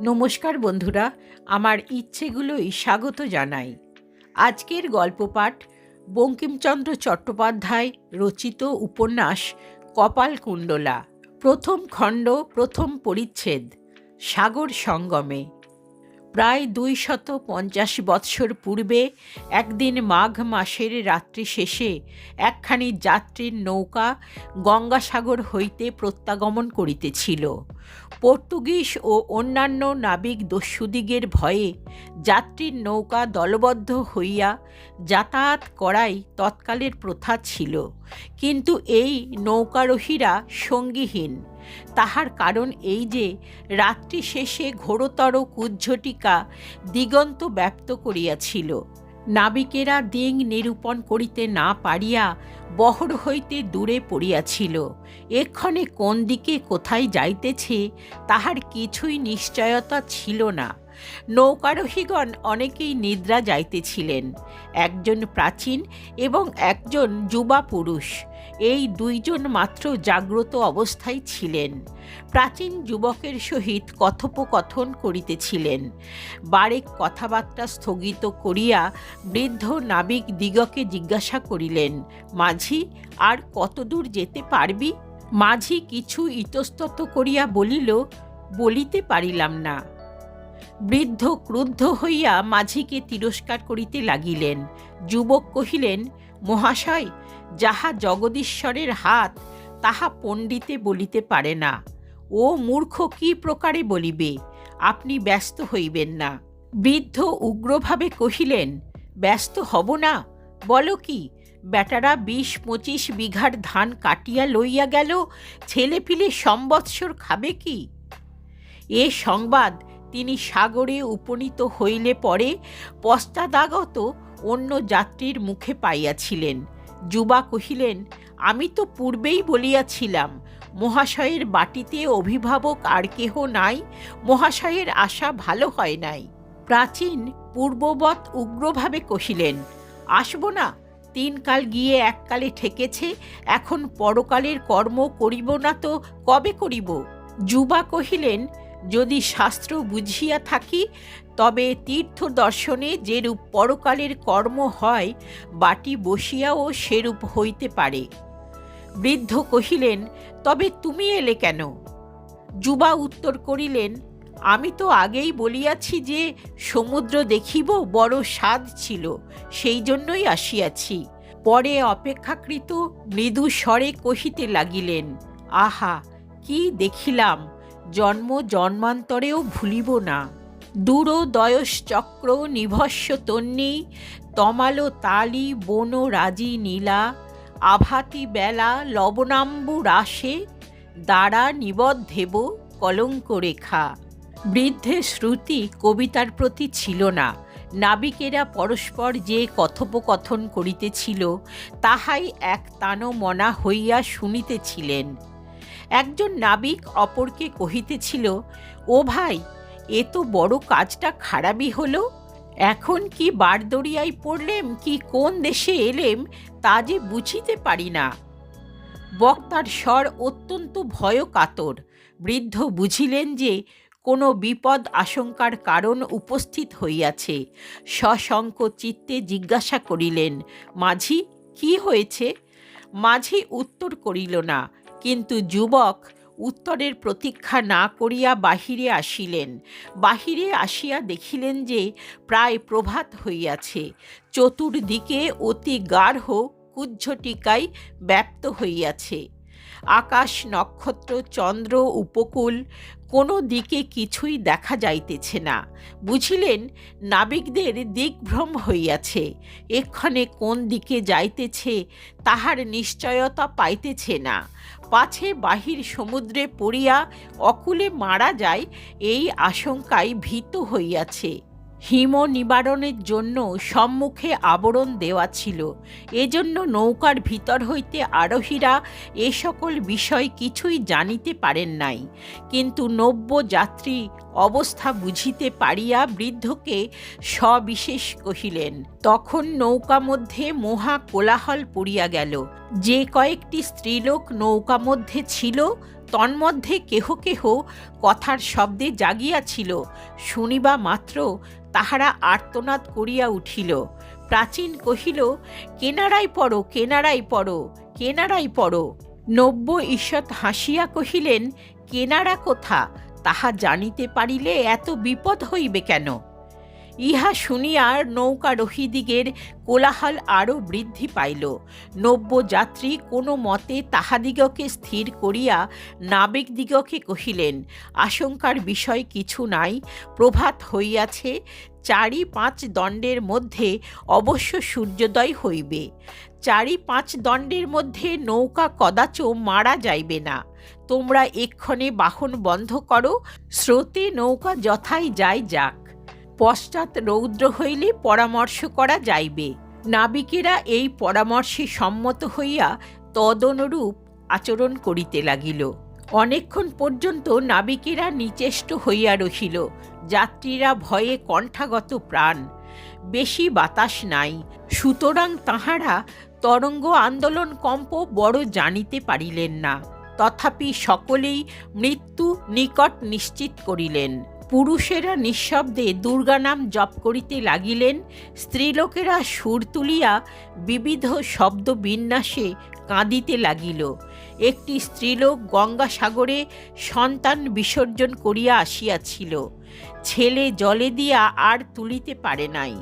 নমস্কার বন্ধুরা, আমার ইচ্ছেগুলোই স্বাগত জানাই। আজকের গল্প পাঠ বঙ্কিমচন্দ্র চট্টোপাধ্যায় রচিত উপন্যাস কপালকুণ্ডলা, প্রথম খণ্ড, প্রথম পরিচ্ছেদ, সাগর সঙ্গমে। প্রায় 250 বৎসর পূর্বে একদিন মাঘ মাসের রাত্রি শেষে একখানি যাত্রীর নৌকা গঙ্গাসাগর হইতে প্রত্যাগমন করিতেছিল। পর্তুগিজ ও অন্যান্য নাবিক দস্যুদিগের ভয়ে যাত্রীর নৌকা দলবদ্ধ হইয়া যাতায়াত করাই তৎকালের প্রথা ছিল, কিন্তু এই নৌকারোহীরা সঙ্গীহীন। তাহার কারণ এই যে রাত্রি শেষে ঘোরতর কুজ্ঝটিকা দিগন্ত ব্যাপ্ত করিয়াছিল। নাবিকেরা দিং নিরূপণ করিতে না পারিয়া বহর হইতে দূরে পড়িয়াছিল। এক্ষণে কোন দিকে কোথায় যাইতেছে তাহার কিছুই নিশ্চয়তা ছিল না। নৌকারোহীগণ অনেকেই নিদ্রা যাইতেছিলেন। একজন প্রাচীন এবং একজন যুবা পুরুষ, এই দুইজন মাত্র জাগ্রত অবস্থায় ছিলেন। প্রাচীন যুবকের সহিত কথোপকথন করিতেছিলেন। বারেক কথাবার্তা স্থগিত করিয়া বৃদ্ধ নাবিক দিগকে জিজ্ঞাসা করিলেন, মাঝি, আর কতদূর যেতে পারবি? মাঝি কিছু ইতস্তত করিয়া বলিল, বলিতে পারিলাম না। বৃদ্ধ ক্রুদ্ধ হইয়া মাঝিকে তিরস্কার করিতে লাগিলেন। যুবক কহিলেন, মহাশয়, যাহা জগদীশ্বরের হাত তাহা পণ্ডিতে বলিতে পারে না। ও মূর্খ কি প্রকারে বলিবে? আপনি ব্যস্ত হইবেন না। বৃদ্ধ উগ্রভাবে কহিলেন, ব্যস্ত হব না? বলো কি, বেটারা 20-25 বিঘার ধান কাটিয়া লইয়া গেল, ছেলেপিলে সম্বৎসর খাবে কি? এ সংবাদ তিনি সাগরে উপনীত হইলে পরে পশ্চাদাগত অন্য যাত্রীর মুখে পাইয়াছিলেন। যুবা কহিলেন, আমি তো পূর্বেই বলিয়াছিলাম, মহাশয়ের বাটিতে অভিভাবক আর কেহ নাই, মহাশয়ের আশা ভালো হয় নাই। প্রাচীন পূর্ববৎ উগ্রভাবে কহিলেন, আসব না, 3 কাল গিয়ে এককালে ঠেকেছে, এখন পরকালের কর্ম করিব না তো কবে করিব? যুবা কহিলেন, যদি শাস্ত্র বুঝিয়া থাকি তবে তীর্থ দর্শনে যেরূপ পরকালের কর্ম হয়, বাটি বসিয়াও সেরূপ হইতে পারে। বৃদ্ধ কহিলেন, তবে তুমি এলে কেন? যুবা উত্তর করিলেন, আমি তো আগেই বলিয়াছি যে সমুদ্র দেখিব বড় স্বাদ ছিল, সেই জন্যই আসিয়াছি। পরে অপেক্ষাকৃত মৃদু স্বরে কহিতে লাগিলেন, আহা, কি দেখিলাম, জন্ম জন্মান্তরেও ভুলিব না। দূরদয়স চক্র নিভস্য তন্নী, তমালো তালি বন রাজি নীলা, আভাতি বেলা লবণাম্বু রাশে, দ্বারা নিবদ্ধেব কলঙ্ক রেখা। বৃদ্ধের শ্রুতি কবিতার প্রতি ছিল না। নাবিকেরা পরস্পর যে কথোপকথন করিতেছিল তাহাই এক তানমনা হইয়া শুনিতেছিলেন। একজন নাবিক অপরকে কহিতেছিল, ও ভাই, এ তো বড় কাজটা খারাপই হলো। এখন কি বারদরিয়ায় পড়লেম কি কোন দেশে এলেম তা যে বুঝিতে পারি না। বক্তার স্বর অত্যন্ত ভয় কাতর। বৃদ্ধ বুঝিলেন যে কোনো বিপদ আশঙ্কার কারণ উপস্থিত হইয়াছে। সশঙ্ক চিত্তে জিজ্ঞাসা করিলেন, মাঝি, কি হয়েছে? মাঝি উত্তর করিল না, কিন্তু যুবক উত্তরের প্রতীক্ষা না করিয়া বাহিরে আসিলেন। বাহিরে আসিয়া দেখিলেন যে প্রায় প্রভাত হইয়াছে। চতুর্দিকে অতি গাঢ় কুজ্ঝটিকায় ব্যাপ্ত হইয়াছে। আকাশ, নক্ষত্র, চন্দ্র, উপকূল, কোনো দিকে কিছুই দেখা যাইতেছে না। বুঝিলেন নাবিকদের দিগ্ভ্রম হইয়াছে। এক্ষণে কোন দিকে যাইতেছে তাহার নিশ্চয়তা পাইতেছে না। পাছে বাহির সমুদ্রে পড়িয়া অকুলে মারা যায়, এই আশঙ্কায় ভীত হইয়াছে। হিম নিবারণের জন্য সম্মুখে আবরণ দেওয়া ছিল, এজন্য নৌকার ভিতর হইতে আরোহীরা এ সকল বিষয় কিছুই জানিতে পারেন নাই। কিন্তু নব্য যাত্রী অবস্থা বুঝিতে পারিয়া বৃদ্ধকে সবিশেষ কহিলেন। তখন নৌকা মধ্যে মহা কোলাহল পড়িয়া গেল। যে কয়েকটি স্ত্রীলোক নৌকা মধ্যে ছিল তন্মধ্যে কেহ কেহ কথার শব্দে জাগিয়াছিল, শুনিবা মাত্র তাহারা আর্তনাদ করিয়া উঠিল। প্রাচীন কহিল, কেনারাই পড়ো, কেনারাই পড়ো, কেনারাই পড়ো। নব্য ঈষৎ হাসিয়া কহিলেন, কেনারা কোথা, তাহা জানিতে পারিলে এত বিপদ হইবে কেন? ইহা শুনিয়া নৌকারোহীদিগের কোলাহল আরও বৃদ্ধি পাইল। নব্য যাত্রী কোনো মতে তাহাদিগকে স্থির করিয়া নাবিকদিগকে কহিলেন, আশঙ্কার বিষয় কিছু নাই, প্রভাত হইয়াছে, 4-5 দণ্ডের মধ্যে অবশ্য সূর্যোদয় হইবে। 4-5 দণ্ডের মধ্যে নৌকা কদাচ মারা যাইবে না। তোমরা এক্ষণে বাহন বন্ধ করো, স্রোতে নৌকা যথাই যায় যাক, পশ্চাৎ রৌদ্র হইলে পরামর্শ করা যাইবে। নাবিকেরা এই পরামর্শে সম্মত হইয়া তদনুরূপ আচরণ করিতে লাগিল। অনেকক্ষণ পর্যন্ত নাবিকেরা নিচেষ্ট হইয়া রহিল। যাত্রীরা ভয়ে কণ্ঠাগত প্রাণ। বেশি বাতাস নাই, সুতরাং তাহারা তরঙ্গ আন্দোলন কম্প বড় জানিতে পারিলেন না। তথাপি সকলেই মৃত্যু নিকট নিশ্চিত করিলেন। পুরুষেরা নিঃশব্দে দুর্গা নাম জপ করিতে লাগিলেন। স্ত্রীলোকেরা সুর তুলিয়া বিবিধ শব্দ বিন্যাসে কাঁদিতে লাগিল। একটি স্ত্রীলোক গঙ্গাসাগরে সন্তান বিসর্জন করিয়া আসিয়াছিল। ছেলে জলে দিয়া আর তুলিতে পারে নাই,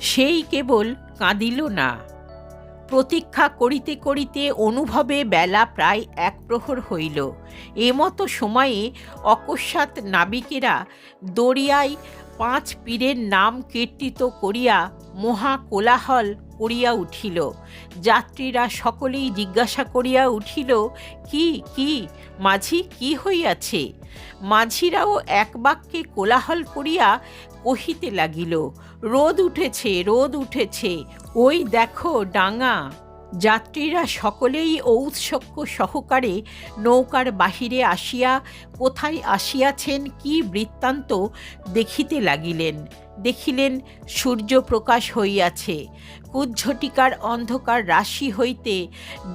সেই কেবল কাঁদিল না। প্রতীক্ষা করিতে করিতে অনুভবে বেলা প্রায় 1 প্রহর হইল। এমতো সময়ে অকস্মাৎ নাবিকেরা দরিয়ায় 5 পীরের নাম কীর্তিত করিয়া মহা কোলাহল করিয়া উঠিল। যাত্রীরা সকলেই জিজ্ঞাসা করিয়া উঠিল, কি কি মাঝি, কি হইয়াছে? মাঝিরাও এক বাক্যে কোলাহল করিয়া কহিতে লাগিল, রোদ উঠেছে, রোদ উঠেছে, ওই দেখো ডাঙা। যাত্রীরা সকলেই ঔৎসুক্য সহকারে নৌকার বাহিরে আসিয়া কোথায় আসিয়াছেন, কি বৃত্তান্ত দেখিতে লাগিলেন। দেখিলেন সূর্যপ্রকাশ হইয়াছে। কুজ্ঝটিকার অন্ধকার রাশি হইতে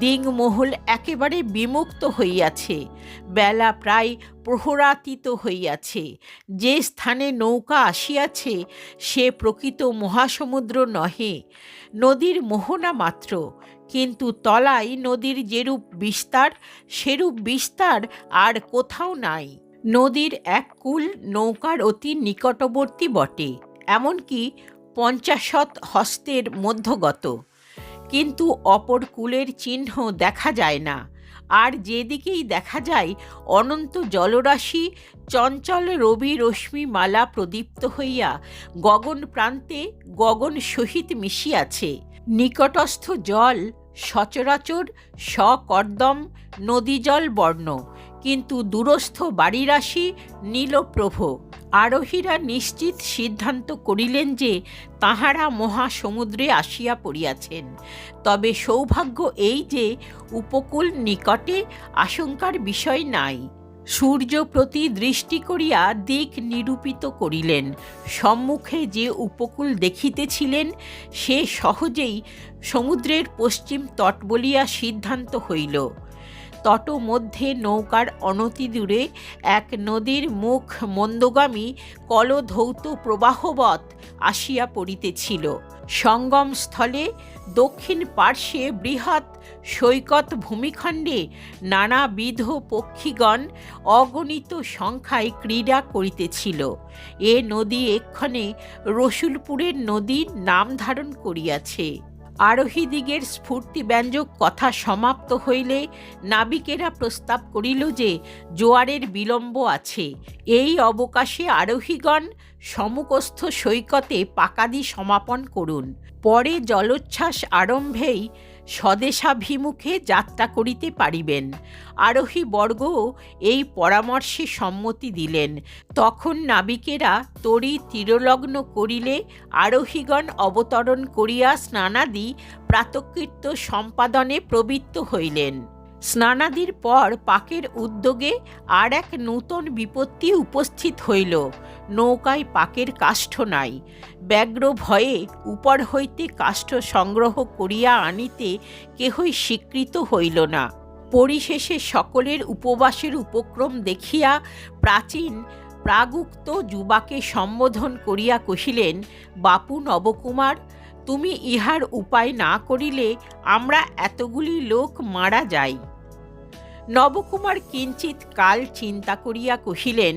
দিংমহল একেবারে বিমুক্ত হইয়াছে। বেলা প্রায় প্রহরাতীত হইয়াছে। যে স্থানে নৌকা আসিয়াছে সে প্রকৃত মহাসমুদ্র নহে, নদীর মোহনা মাত্র। কিন্তু তলায় নদীর যেরূপ বিস্তার, সেরূপ বিস্তার আর কোথাও নাই। নদীর এক কূল নৌকার অতি নিকটবর্তী বটে, এমনকি 50 হস্তের মধ্যগত, কিন্তু অপর কূলের চিহ্ন দেখা যায় না। আর যেদিকেই দেখা যায় অনন্ত জলরাশি চঞ্চল রবি রশ্মি মালা প্রদীপ্ত হইয়া গগন প্রান্তে গগন সহিত মিশিয়াছে। নিকটস্থ জল সচরাচর সকর্দম নদীজল বর্ণ, কিন্তু দূরস্থ বাড়িরাশি নীলপ্রভ। আরোহীরা নিশ্চিত সিদ্ধান্ত করিলেন যে তাহারা মহাসমুদ্রে আসিয়া পড়িয়াছেন। তবে সৌভাগ্য এই যে উপকূল নিকটে, আশঙ্কার বিষয় নাই। সূর্য প্রতি দৃষ্টি করিয়া দিক নিরূপিত করিলেন। সম্মুখে যে উপকূল দেখিতেছিলেন সে সহজেই সমুদ্রের পশ্চিম তট বলিয়া সিদ্ধান্ত হইল। তটমধ্যে নৌকার অনতিদূরে এক নদীর মুখ মন্দগামী কলধৌত প্রবাহবৎ আসিয়া পড়িতেছিল। সঙ্গমস্থলে দক্ষিণ পার্শ্বে বৃহৎ সৈকত ভূমিখণ্ডে নানাবিধ পক্ষীগণ অগণিত সংখ্যায় ক্রীড়া করিতেছিল। এ নদী এক্ষণে রসুলপুরের নদী নাম ধারণ করিয়াছে। আরোহীদিগের স্ফূর্তিব্যঞ্জক কথা সমাপ্ত হইলে নাবিকেরা প্রস্তাব করিল যে জোয়ারের বিলম্ব আছে। এই অবকাশে আরোহীগণ সমুখস্থ সৈকতে পাকাদি সমাপন করুন। পরে জলোচ্ছ্বাস আরম্ভেই স্বদেশাভিমুখে যাত্রা করিতে পারিবেন। আরোহীবর্গও এই পরামর্শে সম্মতি দিলেন। তখন নাবিকেরা তরী তীরলগ্ন করিলে আরোহীগণ অবতরণ করিয়া স্নানাদি প্রাতঃকৃত্য সম্পাদনে প্রবৃত্ত হইলেন। স্নানাদির পর পাকের উদ্যোগে আর এক নূতন বিপত্তি উপস্থিত হইল। নৌকায় পাকের কাষ্ঠ নাই। ব্যগ্র ভয়ে উপর হইতে কাষ্ঠ সংগ্রহ করিয়া আনিতে কেহই স্বীকৃত হইল না। পরিশেষে সকলের উপবাসের উপক্রম দেখিয়া প্রাচীন প্রাগুক্ত যুবাকে সম্বোধন করিয়া কহিলেন, বাপু নবকুমার, তুমি ইহার উপায় না করিলে আমরা এতগুলি লোক মারা যাই। নবকুমার কিঞ্চিৎ কাল চিন্তা করিয়া কহিলেন,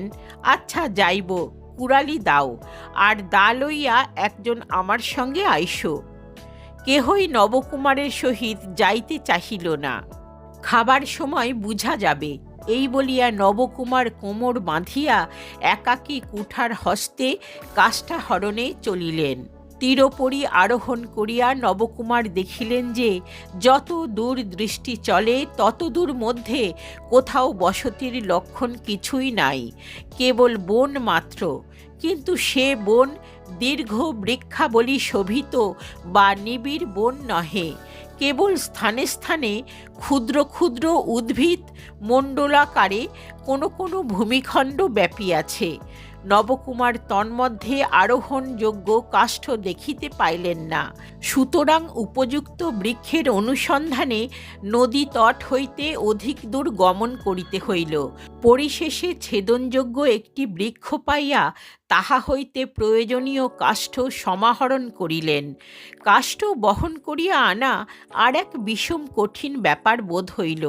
আচ্ছা যাইব, কুড়ালি দাও, আর দা লইয়া একজন আমার সঙ্গে আইসো। কেহই নবকুমারের সহিত যাইতে চাহিল না। খাবার সময় বুঝা যাবে, এই বলিয়া নবকুমার কোমর বাঁধিয়া একাকী কুঠার হস্তে কাষ্ঠাহরণে চলিলেন। তীরোপরি আরোহণ করিয়া নবকুমার দেখিলেন যে যত দূর দৃষ্টি চলে তত দূর মধ্যে কোথাও বসতির লক্ষণ কিছুই নাই, কেবল বন মাত্র। কিন্তু সে বন দীর্ঘ বৃক্ষাবলী শোভিত বা নিবিড় বন নহে, কেবল স্থানে স্থানে ক্ষুদ্র ক্ষুদ্র উদ্ভিদ মণ্ডলাকারে কোনো কোনো ভূমিখণ্ড ব্যাপিয়াছে। নবকুমার তন্মধ্যে আরোহণযোগ্য কাষ্ঠ দেখিতে পাইলেন না, সুতরাং উপযুক্ত বৃক্ষের অনুসন্ধানে নদী তট হইতে অধিক দূর গমন করিতে হইল। পরিশেষে ছেদনযোগ্য একটি বৃক্ষ পাইয়া তাহা হইতে প্রয়োজনীয় কাষ্ঠ সমাহরণ করিলেন। কাষ্ঠ বহন করিয়া আনা আর এক বিষম কঠিন ব্যাপার বোধ হইল।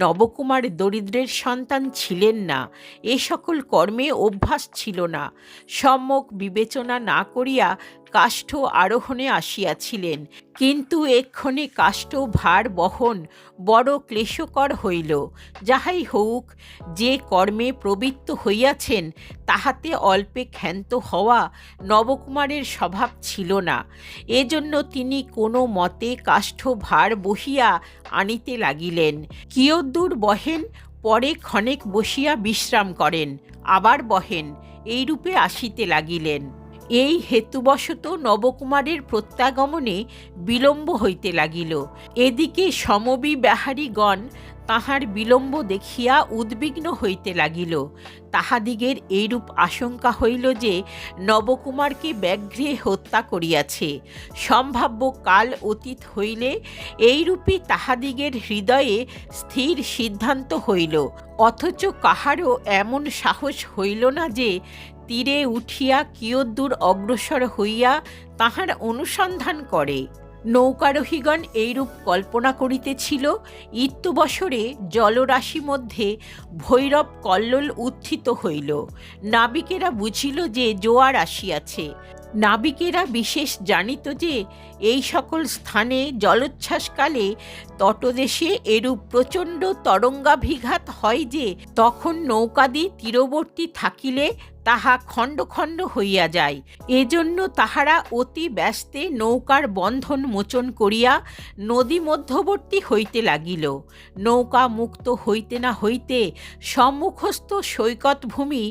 নবকুমার দরিদ্রের সন্তান ছিলেন না, এ সকল কর্মে অভ্যাস ছিল না। সম্যক বিবেচনা না করিয়া কাষ্ঠ আরোহণে আসিয়াছিলেন, কিন্তু এক্ষণে কাষ্ঠ ভার বহন বড় ক্লেশকর হইল। যাহাই হউক, যে কর্মে প্রবৃত্ত হইয়াছেন তাহাতে অল্পে ক্ষান্ত হওয়া নবকুমারের স্বভাব ছিল না। এজন্য তিনি কোনো মতে কাষ্ঠ ভার বহিয়া আনিতে লাগিলেন। কিয়দ্দূর বহেন, পরে ক্ষণেক বসিয়া বিশ্রাম করেন, আবার বহেন, এইরূপে আসিতে লাগিলেন। এই হেতুবশত নবকুমারের প্রত্যাগমনে বিলম্ব হইতে লাগিল। এদিকে সমবিবাহারীগণ তাহার বিলম্ব দেখিয়া উদ্বিগ্ন হইতে লাগিল। তাহাদিগের এইরূপ আশঙ্কা হইল যে নবকুমারকে ব্যাঘ্রে হত্যা করিয়াছে। সম্ভাব্য কাল অতীত হইলে এইরূপী তাহাদিগের হৃদয়ে স্থির সিদ্ধান্ত হইল, অথচ কাহারও এমন সাহস হইল না যে তীরে উঠিয়া কিয়দ্দূর অগ্রসর হইয়া তাহার অনুসন্ধান করে। নৌকারোহীগণ এইরূপ কল্পনা করিতেছিল, ইত্যবসরে জলরাশি মধ্যে ভৈরব কল্লোল উত্থিত হইল। নাবিকেরা বুঝিল যে জোয়ার আসিয়াছে। নাবিকেরা বিশেষ জানিত যে এই সকল স্থানে জলোচ্ছ্বাসকালে তটদেশে এরূপ প্রচণ্ড তরঙ্গাভিঘাত হয় যে তখন নৌকাদি তীরবর্তী থাকিলে তাহা খণ্ড খণ্ড হইয়া যায়। এজন্য তাহারা অতি ব্যস্তে নৌকার বন্ধন মোচন করিয়া নদী মধ্যবর্তী হইতে লাগিল। নৌকা মুক্ত হইতে না হইতে সম্মুখস্থ সৈকতভূমি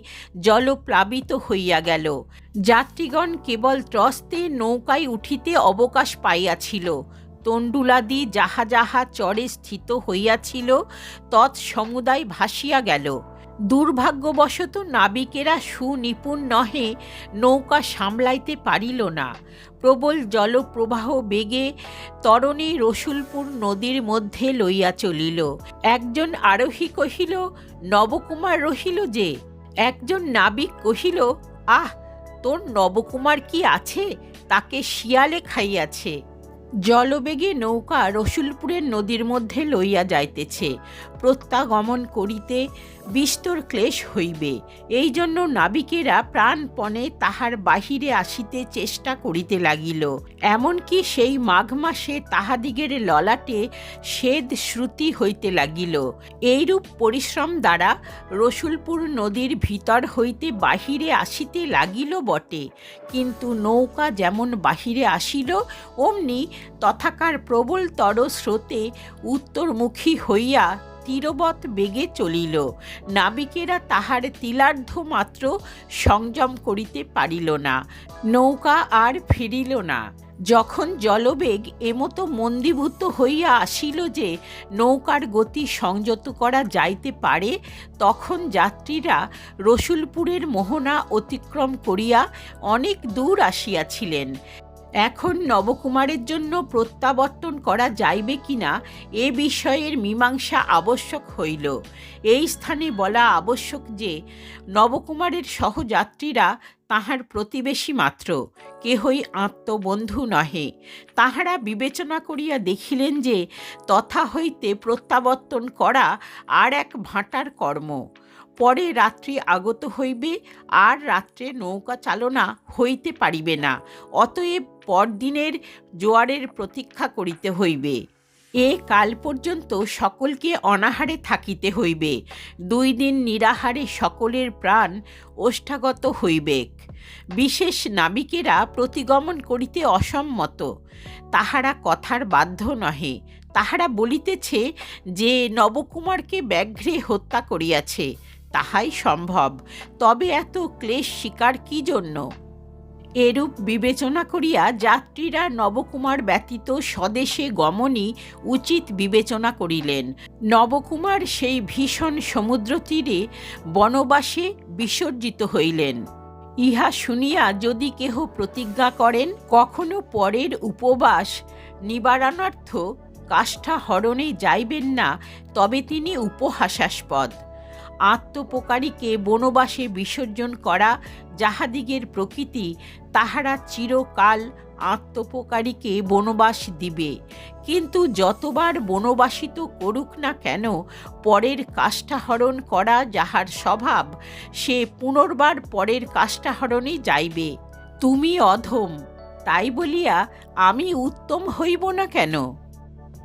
জলপ্লাবিত হইয়া গেল। যাত্রীগণ কেবল ত্রস্তে নৌকায় উঠিতে অবকাশ পাইয়াছিল। তণ্ডুলাদি যাহা যাহা চরে স্থিত হইয়াছিল তৎসমুদায় ভাসিয়া গেল। দুর্ভাগ্যবশত নাবিকেরা সুনিপুণ নহে, নৌকা সামলাইতে পারিল না। প্রবল জলপ্রবাহ বেগে তরণী রসুলপুর নদীর মধ্যে লইয়া চলিল। একজন আরোহী কহিল, নবকুমার রহিল যে। একজন নাবিক কহিল, আহ, তোর নবকুমার কি আছে, তাকে শিয়ালে খাইয়াছে। জলবেগে নৌকা রসুলপুরের নদীর মধ্যে লইয়া যাইতেছে। প্রত্যাগমন করিতে বিস্তর ক্লেশ হইবে, এই জন্য নাবিকেরা প্রাণপণে তাহার বাহিরে আসিতে চেষ্টা করিতে লাগিল। এমনকি সেই মাঘ মাসে তাহাদিগের ললাটে স্বেদ শ্রুতি হইতে লাগিল। এইরূপ পরিশ্রম দ্বারা রসুলপুর নদীর ভিতর হইতে বাহিরে আসিতে লাগিল বটে, কিন্তু নৌকা যেমন বাহিরে আসিল অমনি তথাকার প্রবলতর স্রোতে উত্তরমুখী হইয়া তীরবৎ বেগে চলিল। নাবিকেরা তাহার তিলার্ধ মাত্র সংযম করিতে পারিল না, নৌকা আর ফিরিল না। যখন জলবেগ এমতো মন্দীভূত হইয়া আসিল যে নৌকার গতি সংযত করা যাইতে পারে, তখন যাত্রীরা রসুলপুরের মোহনা অতিক্রম করিয়া অনেক দূর আসিয়াছিলেন। এখন নবকুমারের জন্য প্রত্যাবর্তন করা যাইবে কিনা এ বিষয়ের মীমাংসা আবশ্যক হইল। এই স্থানে বলা আবশ্যক যে নবকুমারের সহযাত্রীরা তাহার প্রতিবেশী মাত্র, কেহই আত্মবন্ধু নহে। তাহারা বিবেচনা করিয়া দেখিলেন যে তথা হইতে প্রত্যাবর্তন করা আর এক ভাঁটার কর্ম। পরে রাত্রি আগত হইবে, আর রাত্রে নৌকা চালনা হইতে পারিবে না। অতএব পরদিনের জোয়ারের প্রতীক্ষা করিতে হইবে। এ কাল পর্যন্ত সকলকে অনাহারে থাকিতে হইবে। 2 দিন নিরাহারে সকলের প্রাণ ওষ্ঠাগত হইবেক। বিশেষ নাবিকেরা প্রতিগমন করিতে অসম্মত। তাহারা কথার বাধ্য নহে। তাহারা বলিতেছে যে নবকুমারকে ব্যাঘ্রে হত্যা করিয়াছে, তাহাই সম্ভব। তবে এত ক্লেশ শিকার কি জন্য? এরূপ বিবেচনা করিয়া যাত্রীরা নবকুমার ব্যতীত স্বদেশে গমনই উচিত বিবেচনা করিলেন। নবকুমার সেই ভীষণ সমুদ্র তীরে বনবাসে বিসর্জিত হইলেন। ইহা শুনিয়া যদি কেহ প্রতিজ্ঞা করেন কখনো পরের উপবাস নিবারণার্থ কাষ্ঠা হরণে যাইবেন না, তবে তিনি উপহাসাস্পদ। আত্মোপকারীকে বনবাসে বিসর্জন করা যাহাদিগের প্রকৃতি, তাহারা চিরকাল আত্মোপকারীকে বনবাস দিবে। কিন্তু যতবার বনবাসিত করুক না কেন, পরের কাষ্ঠাহরণ করা যাহার স্বভাব, সে পুনর্বার পরের কাষ্ঠাহরণে যাইবে। তুমি অধম, তাই বলিয়া আমি উত্তম হইব না কেন?